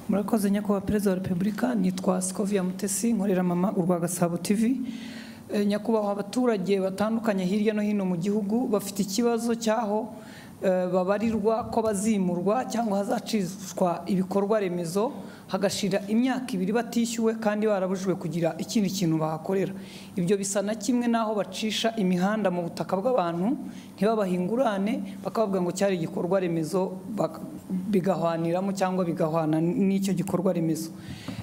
murakoze nyakubahwa perezida wa repubulika. Nitwa Scovia Mutesi, nkorera mama urwa Gasabo TV. Nyakubahwa abaturage batandukanye hirya no hino mu gihugu bafite ikibazo cyaho babarirwa ko bazimurwa cyangwa hazacishwa ibikorwa remezo hagashira imyaka 2 batishyuwe kandi barabujwe kugira ikindi kintu bahakorera. Ibyo bisa na kimwe naho bacisha imihanda mu butaka bw'abantu ntibabahingurane bakavuga ngo cyari igikorwa remezo bigahwaniramo cyangwa bigahwana n'icyo gikorwa remezo.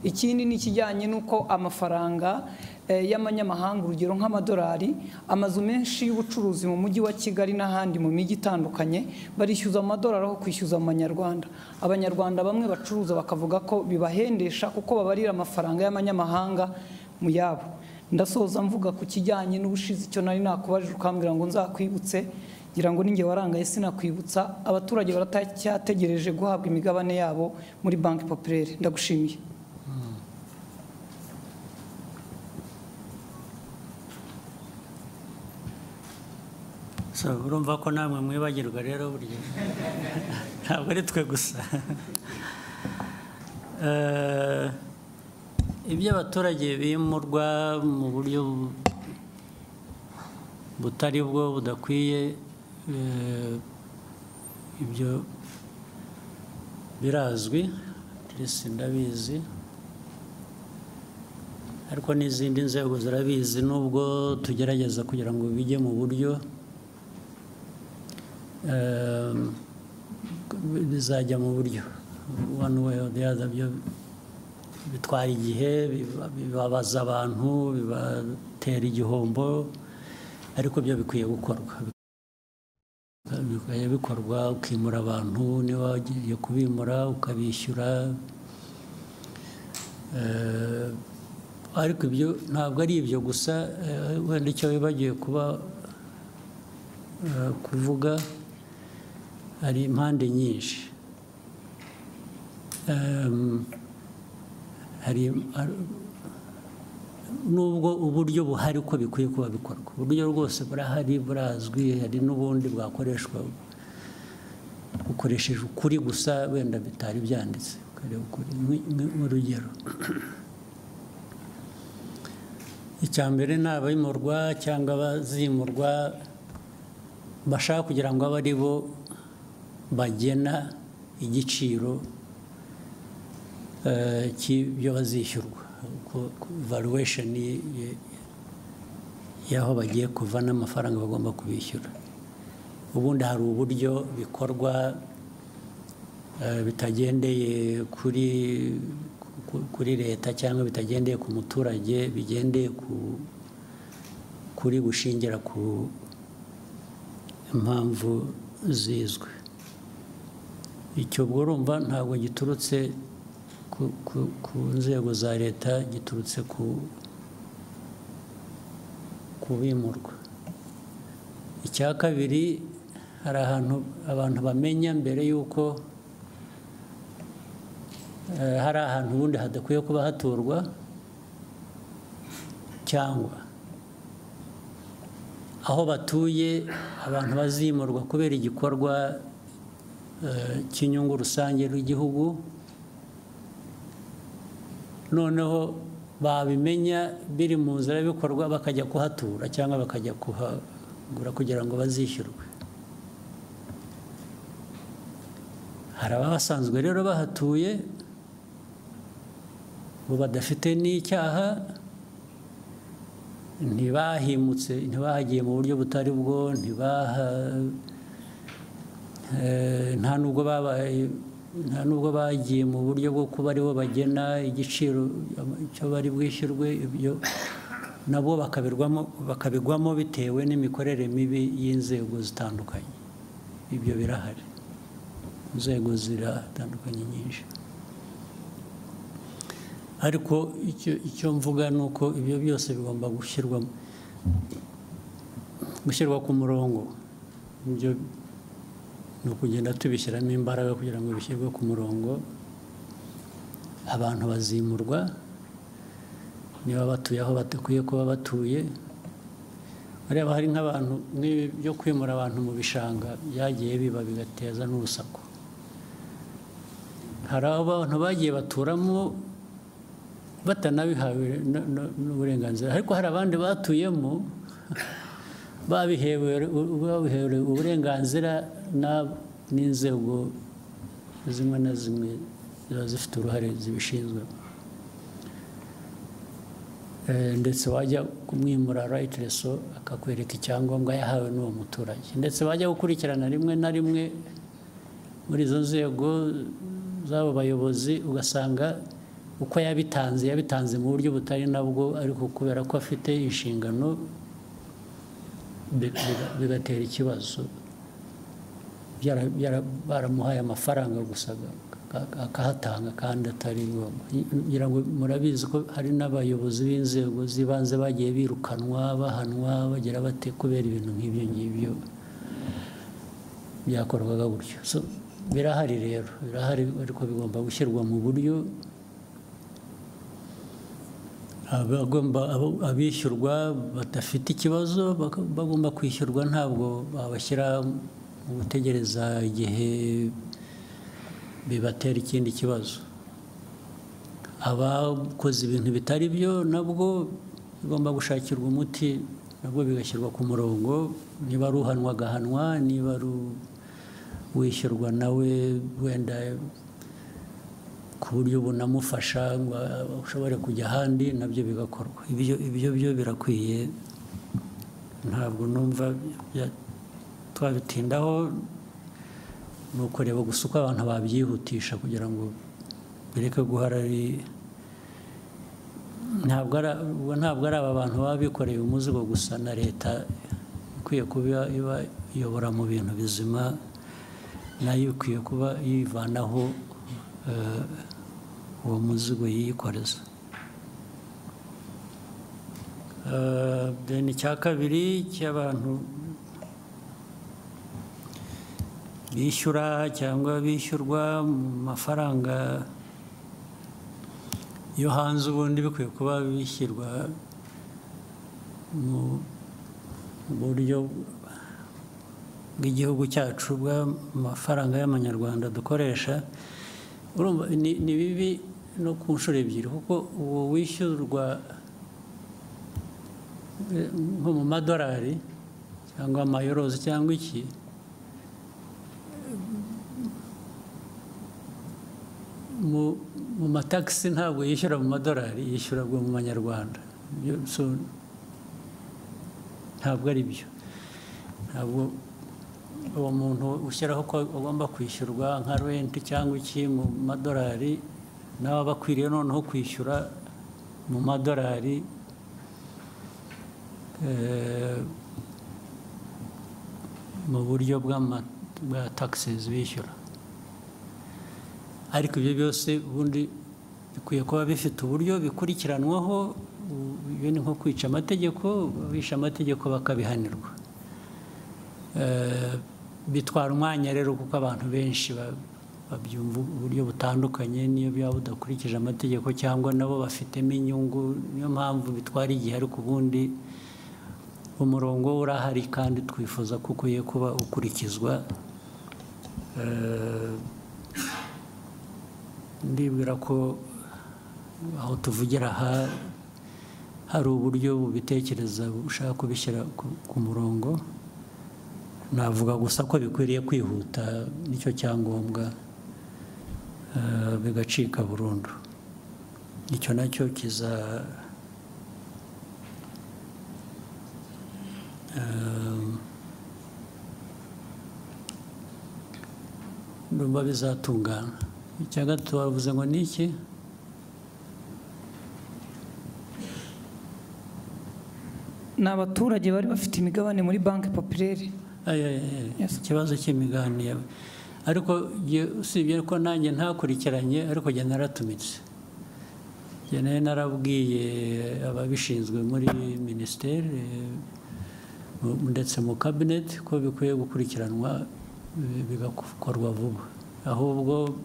Ikindi ni kijyanye nuko amafaranga y'amanyamahanga urugero nk'amadolari, amazu menshi y'ubucuruzi mu mujyi wa Kigali n'ahandi mu mijyi itandukanye barishyuza amadolari aho kwishyuza amanyarwanda. Abanyarwanda bamwe bacuruza bakavuga ko bibahendesha kuko babarira amafaranga y'amanyamahanga mu yabo. Ndasoza mvuga ku kijyanye n'ubushizi cyo nari nakubajije ukambwira ngo nzakwibutse, ngira ngo ninge warangaye sinakwibutsa. Abaturage baratacyategereje guhabwa imigabane yabo muri Banque Populaire. Ndagushimiye. Urumva ko namwe mwibagirwa rero buryo ntabwo ari twe gusa. Ibyo abaturage bimurwa mu buryo butari bwo budakwiye, ibyo birazwi, ndabizi, ariko n'izindi nzego zirabizi nubwo tugerageza kugira ngo bijye mu buryo bizajya mu buryo one way or the other. Byo bitwara igihe, bibabaza abantu, bibatera igihombo, ariko byo bikwiye gukorwa. Bikwiye bikorwa, ukimura abantu, niba wagiye kubimura ukabishyura. Ariko ibyo ntabwo ari ibyo gusa, wenda icyo bibagiye kuvuga, hari impande nyinshi. Hari nubwo uburyo buhari ko bikwiye kuba bikorwa, uburyo rwose burahari, burazwi, hari n'ubundi bwakoreshwa bukoresheje ukuri gusa wenda bitari byanditse. Nk'urugero, icya mbere ni abimurwa cyangwa abazimurwa bashaka kugira ngo abe ari bo bagena igiciro cy'ibyo bazishyurwa, valuation y'aho bagiye kuva n'amafaranga bagomba kubishyura. Ubundi hari uburyo bikorwa bitagendeye kuri leta cyangwa bitagendeye ku muturage, bigendeye kuri gushingira ku impamvu zizwe. Icyo urumva ntabwo giturutse ku nzego za leta, giturutse ku bimurwa. Icya kabiri, hari ahantu abantu bamenya mbere y'uko hari ahantu ubundi hadakwiye kuba haturwa, cyangwa aho batuye abantu bazimurwa kubera igikorwa cy'inyungu rusange rw'igihugu, noneho babimenya biri mu nzira bikorwa bakajya kuhatura cyangwa bakajya kuhagura kugira ngo bazishyurwe. Hari abasanzwe rero bahatuye bo badafite n'icyaha, ntibahimutse, ntibahagiye mu buryo butari bwo, nta nubwo bagiye mu buryo bwo kuba aribo bagena igiciro cyo bari bwishyurwe. Ibyo nabo bakabigwamo bitewe n'imikorere mibi y'inzego zitandukanye. Ibyo birahari, inzego ziratandukanye nyinshi. Ariko icyo mvuga ni uko ibyo byose bigomba gushyirwa ku murongo. Ibyo ni ukugenda tubishyiramo imbaraga kugira ngo bishyirwe ku murongo. Abantu bazimurwa niba batuye aho badakwiye kuba batuye. Ureba hari nk'abantu byo kwimura abantu mu bishanga byagiye biba bigateza n'urusaku. hari abantu bagiye baturamo batanabihawe n'uburenganzira, ariko hari abandi batuyemo babihewe uburenganzira n'inzego zimwe na zimwe ziba zifite uruhare zibishinzwe, ndetse wajya kumwimura right reso akakwereka icyangombwa yahawe n'uwo muturage, ndetse bajya gukurikirana rimwe na rimwe muri izo nzego z'abo bayobozi ugasanga uko yabitanze mu buryo butari nabwo, ariko kubera ko afite inshingano bigatera ikibazo, baramuhaye amafaranga gusa akahatanga kandi atari ngombwa. ngira ngo murabizi ko hari n'abayobozi b'inzego z'ibanze bagiye birukanwa bahanwa bagira bate kubera ibintu nk'ibyo ngibyo byakorwaga gutyo. Birahari rero, birahari, ariko bigomba gushyirwa mu buryo abishyurwa badafite ikibazo bagomba kwishyurwa, ntabwo babashyira mu gutegereza igihe bibatera ikindi kibazo. Abakoze ibintu bitari byo nabwo bigomba gushakirwa umuti, nabwo bigashyirwa ku murongo, niba ari uhanwa agahanwa, niba ari wishyurwa nawe wenda ku buryo bunamufasha ngo ushobore kujya ahandi, nabyo bigakorwa. Ibyo byo birakwiye, ntabwo numva twabitindaho, ni ukureba gusa uko abantu babyihutisha kugira ngo bireke guhara ntabwo ari aba bantu baba bikoreye umuzigo gusa, na leta ikwiye kuba iyobora mu bintu bizima, nayo ikwiye kuba yivanaho uwo muzigo yikoreza. Icya kabiri cy'abantu bishyura cyangwa bishyurwa mu mafaranga yo hanze, ubundi bikwiye kuba bishyirwa mu buryo bw'igihugu cyacu bw'amafaranga y'amanyarwanda dukoresha. Urumva ni bibi no ku nshuro ebyiri, kuko uwo wishyurwa nko mu madolari cyangwa amayorozi cyangwa iki, mu matagisi ntabwo yishyura mu madolari, yishyura mu manyarwanda. Ntabwo ari byo. Ntabwo uwo muntu ushyiraho ko agomba kwishyurwa nka renti cyangwa iki mu madolari, nawe aba akwiriye noneho kwishyura mu madolari mu buryo bwa taxes bishyura. Ariko ibyo byose ubundi bikwiye kuba bifite uburyo bikurikiranwaho. Ibyo ni nko kwica amategeko, bisha amategeko bakabihanirwa. Bitwara umwanya rero, kuko abantu benshi babyumva uburyo butandukanye, niyo byaba budakurikije amategeko cyangwa nabo bafitemo inyungu, niyo mpamvu bitwara igihe. Ariko ubundi umurongo urahari kandi twifuza ko ukwiye kuba ukurikizwa. Ndibwira ko aho tuvugira aha hari uburyo bubitekereza bushaka kubishyira ku murongo. Navuga gusa ko bikwiriye kwihuta, nicyo cyangombwa, bigacika burundu. Icyo nacyo ndumva bizatungana. Icya gatatu bavuze ngo ni iki? Ni abaturage bari bafite imigabane muri banki populaire. Ikibazo cy'imigabane, ariko usibye ko nanjye ntakurikiranye, ariko njye naratumitse. Njye narabwiye ababishinzwe muri minisiteri ndetse mu kabineti ko bikwiye gukurikiranwa bigakorwa vuba. Ahubwo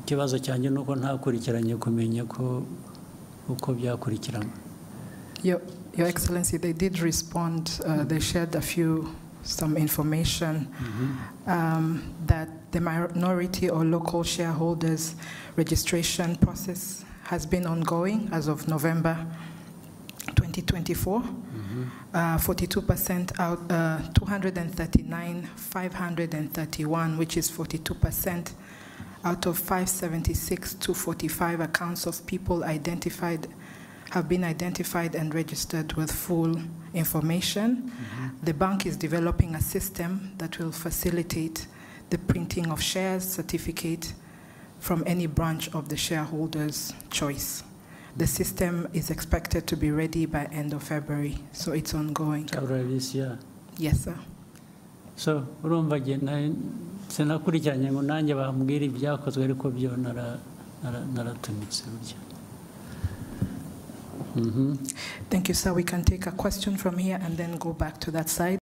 ikibazo cyanjye ni uko ntakurikiranye kumenya ko uko byakurikiranwa. Your Excellency, they did respond. They shared some information that the minority or local shareholders registration process has been ongoing as of November 2024. 42% out, 239,531, which is 42% out of 576 to 45 accounts of people have been identified and registered with full information. The bank is developing a system that will facilitate the printing of shares certificate from any branch of the shareholder's choice. The system is expected to be ready by end of February, so it's ongoing. February this year. Yes, sir. So urumva sinakurikiranye ngo nanjye bambwira ibyakozwe ariko byo naratumitse burya. Thank you, sir. We can take a question from here and then go back to that side.